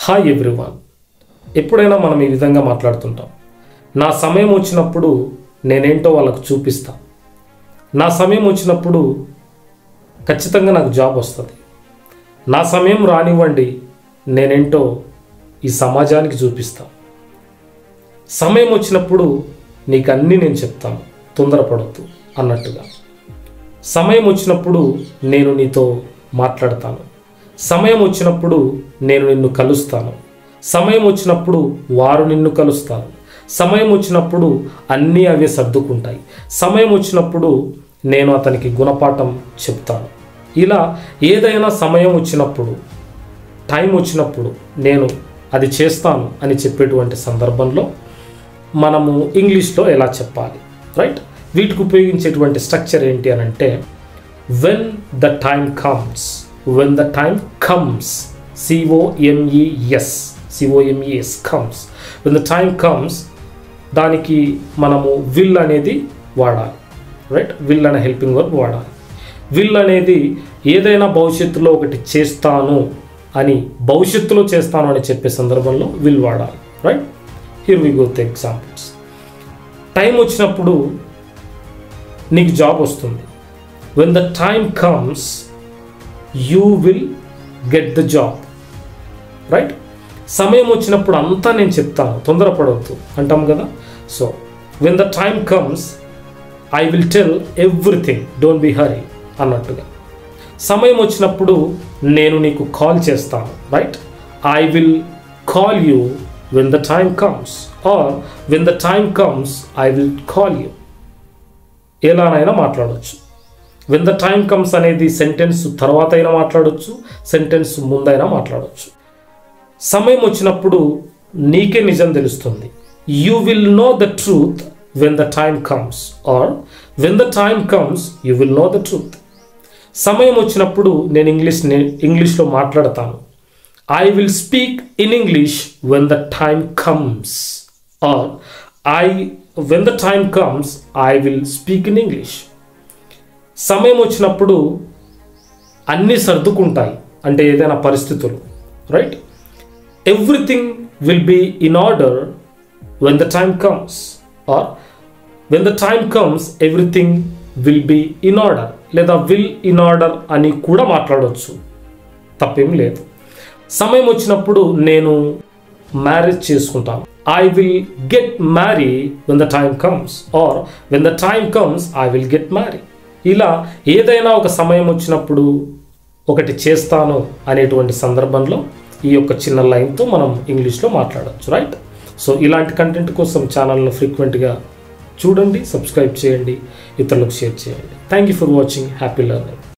Hi everyone. ఎప్పుడైనా మనం ఈ విధంగా మాట్లాడుతుంటాం. నా సమయం వచ్చినప్పుడు నేనేంటో వాళ్ళకు చూపిస్తా. నా సమయం వచ్చినప్పుడు ఖచ్చితంగా నాకు జాబ్ వస్తుంది. నా సమయం రానివ్వండి, నేనేంటో ఈ సమాజానికి చూపిస్తా. సమయం వచ్చినప్పుడు నీకు అన్నీ నేను చెప్తాను, తొందరపడొద్దు అన్నట్టుగా. సమయం వచ్చినప్పుడు నేను నీతో మాట్లాడతాను. సమయం వచ్చినప్పుడు నేను నిన్ను కలుస్తాను. సమయం వచ్చినప్పుడు వారు నిన్ను కలుస్తారు. సమయం వచ్చినప్పుడు అన్నీ అవే సర్దుకుంటాయి. సమయం వచ్చినప్పుడు నేను అతనికి గుణపాఠం చెప్తాను. ఇలా ఏదైనా సమయం వచ్చినప్పుడు, టైం వచ్చినప్పుడు నేను అది చేస్తాను అని చెప్పేటువంటి సందర్భంలో మనము ఇంగ్లీష్లో ఎలా చెప్పాలి, రైట్? వీటికి ఉపయోగించేటువంటి స్ట్రక్చర్ ఏంటి అని అంటే, when the time comes, when the time comes, COMES comes, when the time comes, దానికి మనము will అనేది వాడాలి, రైట్? will అనే హెల్పింగ్ వర్బ్ వాడాలి. will అనేది ఏదైనా భవిష్యత్తులో ఒకటి చేస్తాను అని, భవిష్యత్తులో చేస్తాను అని చెప్పే సందర్భంలో will వాడాలి, right? Here we go to examples. Time వచ్చినప్పుడు నీకు జాబ్ వస్తుంది. when the time comes, you will get the job, right? సమయం వచ్చినప్పుడు అంతా నేను చెప్తాను, తొందరపడవద్దు అంటాం కదా. So when the time comes, I will tell everything, don't be hurry అన్నట్టుగా. సమయం వచ్చినప్పుడు నేను నీకు కాల్ చేస్తాను, right? I will call you when the time comes, or when the time comes, I will call you. ఎలానైనా మాట్లాడవచ్చు. when the time comes అనేది sentence తర్వాత అయినా మాట్లాడవచ్చు, సెంటెన్స్ ముందైనా మాట్లాడవచ్చు. సమయం వచ్చినప్పుడు నీకే నిజం తెలుస్తుంది. You will know the truth when the time comes, or when the time comes, you will know the truth. సమయం వచ్చినప్పుడు నేను ఇంగ్లీష్లో మాట్లాడతాను. I will speak in English when the time comes, or when the time comes, I will speak in English. సమయం వచ్చినప్పుడు అన్నీ సర్దుకుంటాయి అంటే ఏదైనా పరిస్థితులు, right? Everything will be in order when the time comes, or when the time comes everything will be in order, లేదా will in order అని కూడా మాట్లాడవచ్చు, తప్పేం లేదు. సమయం వచ్చినప్పుడు నేను మ్యారేజ్ చేసుకుంటాను. I will get married when the time comes, or when the time comes, I will get married. ఇలా ఏదైనా ఒక సమయం వచ్చినప్పుడు ఒకటి చేస్తాను అనేటువంటి సందర్భంలో ఈ యొక్క చిన్న లైన్తో మనం ఇంగ్లీష్లో మాట్లాడవచ్చు, రైట్? సో ఇలాంటి కంటెంట్ కోసం ఛానల్ను ఫ్రీక్వెంట్గా చూడండి, సబ్స్క్రైబ్ చేయండి, ఇతరులకు షేర్ చేయండి. Thank you for watching. Happy learning.